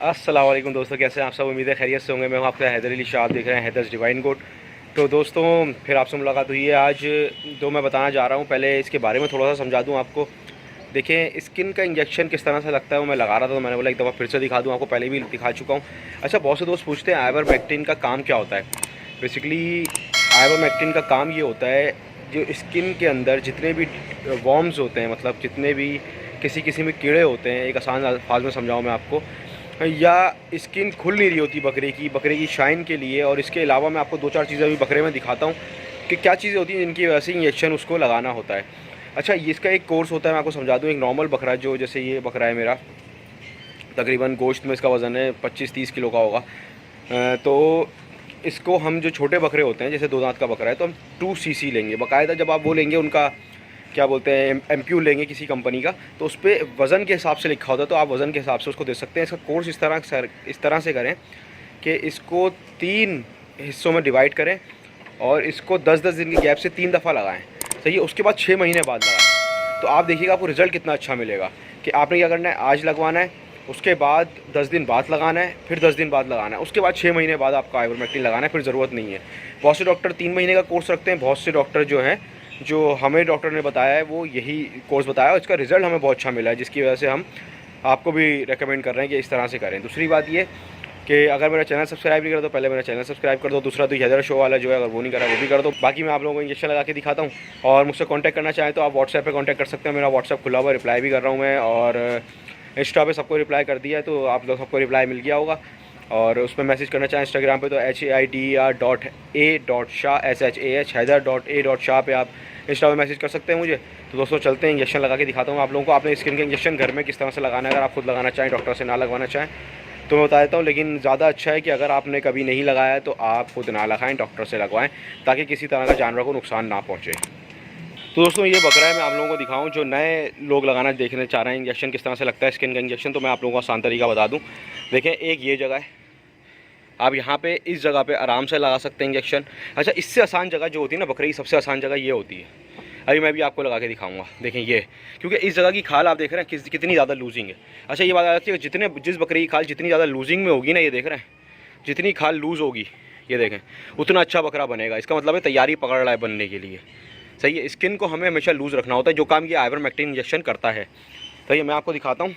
अस्सलाम वालेकुम दोस्तों, कैसे हैं आप सब। उम्मीद है खैरियत से होंगे। मैं हूं आपका हैदर अली शाह, आप देख रहे हैं हैदर्स डिवाइन गोट। तो दोस्तों फिर आपसे मुलाकात हुई है आज। जो मैं बताना जा रहा हूं, पहले इसके बारे में थोड़ा सा समझा दूं आपको। देखें, स्किन का इंजेक्शन किस तरह से लगता है वो मैं लगा रहा था, तो मैंने बोला एक दफ़ा फिर से दिखा दूँ आपको। पहले भी दिखा चुका हूँ। अच्छा, बहुत से दोस्त पूछते हैं आइवरमेक्टिन का काम क्या होता है। बेसिकली आइवरमेक्टिन का काम ये होता है, जो स्किन के अंदर जितने भी वॉर्म्स होते हैं, मतलब जितने भी किसी किसी में कीड़े होते हैं, एक आसान अल्फाज में समझाऊँ मैं आपको, या स्किन खुल नहीं रही होती बकरे की शाइन के लिए। और इसके अलावा मैं आपको 2-4 चीज़ें अभी बकरे में दिखाता हूँ कि क्या चीज़ें होती हैं जिनकी वजह से इंजेक्शन उसको लगाना होता है। अच्छा, इसका एक कोर्स होता है, मैं आपको समझा दूँ। एक नॉर्मल बकरा, जो जैसे ये बकरा है मेरा, तकरीबन गोश्त में इसका वज़न है 25-30 किलो का होगा। तो इसको हम, जो छोटे बकरे होते हैं, जैसे 2 दांत का बकरा है, तो हम 2 सीसी लेंगे बाकायदा। जब आप वो लेंगे, उनका क्या बोलते हैं, एमक्यू लेंगे किसी कंपनी का, तो उस पर वज़न के हिसाब से लिखा होता है, तो आप वज़न के हिसाब से उसको दे सकते हैं। इसका कोर्स इस तरह से करें कि इसको 3 हिस्सों में डिवाइड करें और इसको 10-10 दिन की गैप से 3 दफ़ा लगाएं। सही है। उसके बाद 6 महीने बाद लगाएं, तो आप देखिएगा आपको रिज़ल्ट कितना अच्छा मिलेगा। कि आपने क्या करना है, आज लगवाना है, उसके बाद 10 दिन बाद लगाना है, फिर 10 दिन बाद लगाना है, उसके बाद 6 महीने बाद आपका आइवरमेक्टिन लगाना है, फिर ज़रूरत नहीं है। बहुत से डॉक्टर 3 महीने का कोर्स रखते हैं। बहुत से डॉक्टर जो हैं, जो हमें डॉक्टर ने बताया है, वो यही कोर्स बताया और इसका रिज़ल्ट हमें बहुत अच्छा मिला है, जिसकी वजह से हम आपको भी रेकमेंड कर रहे हैं कि इस तरह से करें। दूसरी बात ये कि अगर मेरा चैनल सब्सक्राइब नहीं करा तो पहले मेरा चैनल सब्सक्राइब कर दो। दूसरा तो हैदर शो वाला जो है, अगर वो नहीं करा वो भी कर दो। बाकी मैं आप लोगों को इंजेक्शन लगा के दिखाता हूँ। और मुझसे कांटेक्ट करना चाहें तो आप व्हाट्सएप पे कांटेक्ट कर सकते हैं। मेरा व्हाट्सएप खुला हुआ, रिप्लाई भी कर रहा हूँ मैं। और इंस्टा पे सबको रिप्लाई कर दिया है, तो आप लोग सबको रिप्लाई मिल गया होगा। और उस पर मैसेज करना चाहें इंस्टाग्राम पे तो HAIDER.A.SHAH हैदर.A.शाह पे आप इंस्टा पे मैसेज कर सकते हैं मुझे। तो दोस्तों चलते हैं, इंजेक्शन लगा के दिखाता हूँ आप लोगों को। आपने स्किन के इंजेक्शन घर में किस तरह से लगाना है, अगर आप खुद लगाना चाहें, डॉक्टर से ना लगवाना चाहें, तो मैं बता देता हूँ। लेकिन ज़्यादा अच्छा है कि अगर आपने कभी नहीं लगाया है तो आप खुद ना लगाएं, डॉक्टर से लगवाएं, ताकि किसी तरह का जानवर को नुकसान ना पहुँचे। तो दोस्तों ये बकरा है, मैं आप लोगों को दिखाऊं। जो नए लोग लगाना देखने चाह रहे हैं इंजेक्शन किस तरह से लगता है स्किन का इंजेक्शन, तो मैं आप लोगों को आसान तरीका बता दूं। देखें, एक ये जगह है, आप यहाँ पे इस जगह पे आराम से लगा सकते हैं इंजेक्शन। अच्छा, इससे आसान जगह जो होती है ना बकरे की, सबसे आसान जगह ये होती है। अभी मैं भी आपको लगा के दिखाऊंगा। देखें ये, क्योंकि इस जगह की खाल आप देख रहे हैं कितनी ज़्यादा लूजिंग है। अच्छा, ये बात आती है, जिस बकरे की खाल जितनी ज़्यादा लूजिंग में होगी ना, ये देख रहे हैं, जितनी खाल लूज़ होगी, ये देखें, उतना अच्छा बकरा बनेगा। इसका मतलब है तैयारी पकड़ रहा है बनने के लिए। सही है। स्किन को हमें हमेशा लूज़ रखना होता है, जो काम ये आइवरमेक्टिन इंजेक्शन करता है। तो ये मैं आपको दिखाता हूँ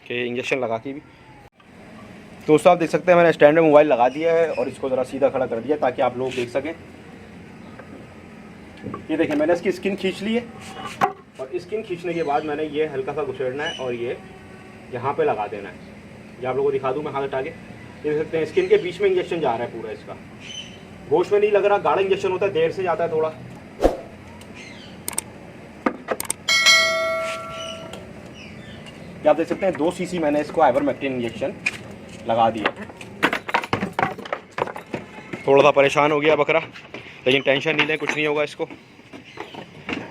कि इंजेक्शन लगा के भी। तो दोस्तों आप देख सकते हैं, मैंने स्टैंड में मोबाइल लगा दिया है और इसको ज़रा सीधा खड़ा कर दिया ताकि आप लोग देख सकें। ये देखें, मैंने इसकी स्किन खींच ली है और स्किन खींचने के बाद मैंने ये हल्का सा घुसेड़ना है और ये यहाँ पे लगा देना है। ये आप लोगों को दिखा दूँ मैं हाथ हटा के। देख सकते हैं स्किन के बीच में इंजेक्शन जा रहा है पूरा। इसका गोश्त में नहीं लग रहा, गाढ़ा इंजेक्शन होता है, देर से जाता है थोड़ा। आप देख सकते हैं 2 सीसी मैंने इसको आइवरमेक्टिन इंजेक्शन लगा दिया। थोड़ा सा परेशान हो गया बकरा, लेकिन टेंशन नहीं लें, कुछ नहीं होगा इसको।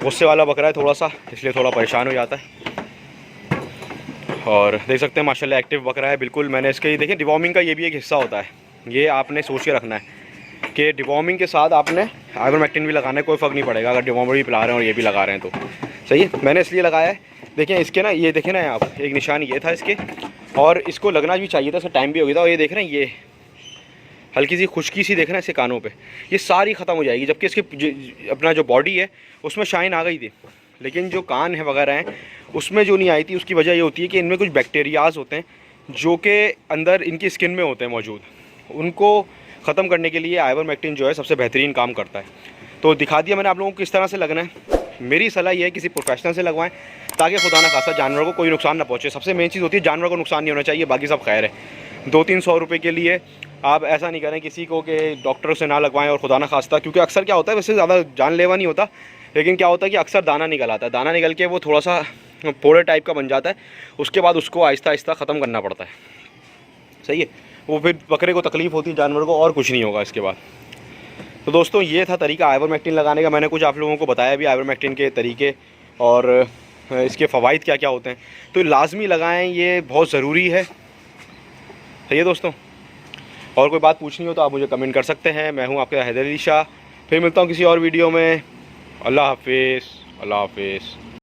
गुस्से वाला बकरा है थोड़ा सा, इसलिए थोड़ा परेशान हो जाता है। और देख सकते हैं माशाल्लाह एक्टिव बकरा है बिल्कुल। मैंने इसके, देखें, डिवॉर्मिंग का ये भी एक हिस्सा होता है। ये आपने सोच के रखना है कि डिवॉर्मिंग के साथ आपने आइवरमेक्टिन भी लगाना है, कोई फ़र्क नहीं पड़ेगा अगर डिवॉर्मर भी पिला रहे हैं और ये भी लगा रहे हैं तो। सही है। मैंने इसलिए लगाया है। देखें इसके ना, ये देखें ना आप, एक निशान ये था इसके, और इसको लगना भी चाहिए था, इसका टाइम भी हो गया था। और ये देख रहे हैं, ये हल्की सी खुश्की सी देख रहे हैं इसके कानों पे, ये सारी ख़त्म हो जाएगी। जबकि इसकी अपना जो बॉडी है उसमें शाइन आ गई थी, लेकिन जो कान है वगैरह हैं उसमें जो नहीं आई थी। उसकी वजह ये होती है कि इनमें कुछ बैक्टीरियाज़ होते हैं जो कि अंदर इनकी स्किन में होते हैं मौजूद। उनको ख़त्म करने के लिए आइवरमेक्टिन जो है सबसे बेहतरीन काम करता है। तो दिखा दिया मैंने आप लोगों को किस तरह से लगना है। मेरी सलाह ये है किसी प्रोफेशनल से लगवाएं, ताकि खुदा ना खासा जानवर को कोई नुकसान ना पहुँचे। सबसे मेन चीज़ होती है जानवर को नुकसान नहीं होना चाहिए, बाकी सब खैर है। 200-300 रुपये के लिए आप ऐसा नहीं करें किसी को कि डॉक्टर से ना लगवाएं और खुदा ना खास्ता। क्योंकि अक्सर क्या होता है, वैसे ज़्यादा जानलेवा नहीं होता, लेकिन क्या होता है कि अक्सर दाना निकल आता है। दाना निकल के वो थोड़ा सा पोड़े टाइप का बन जाता है, उसके बाद उसको आहिस्ता आहिस्ता ख़त्म करना पड़ता है। सही है। वो फिर बकरे को तकलीफ़ होती है, जानवर को, और कुछ नहीं होगा इसके बाद। तो दोस्तों ये था तरीका आइवरमेक्टिन लगाने का। मैंने कुछ आप लोगों को बताया भी आइवरमेक्टिन के तरीके और इसके फ़वाइद क्या क्या होते हैं। तो लाजमी लगाएं, ये बहुत ज़रूरी है। सही है दोस्तों। और कोई बात पूछनी हो तो आप मुझे कमेंट कर सकते हैं। मैं हूं आपका हैदर अली शाह। फिर मिलता हूं किसी और वीडियो में। अल्लाह हाफिज़। अल्लाह हाफिज़।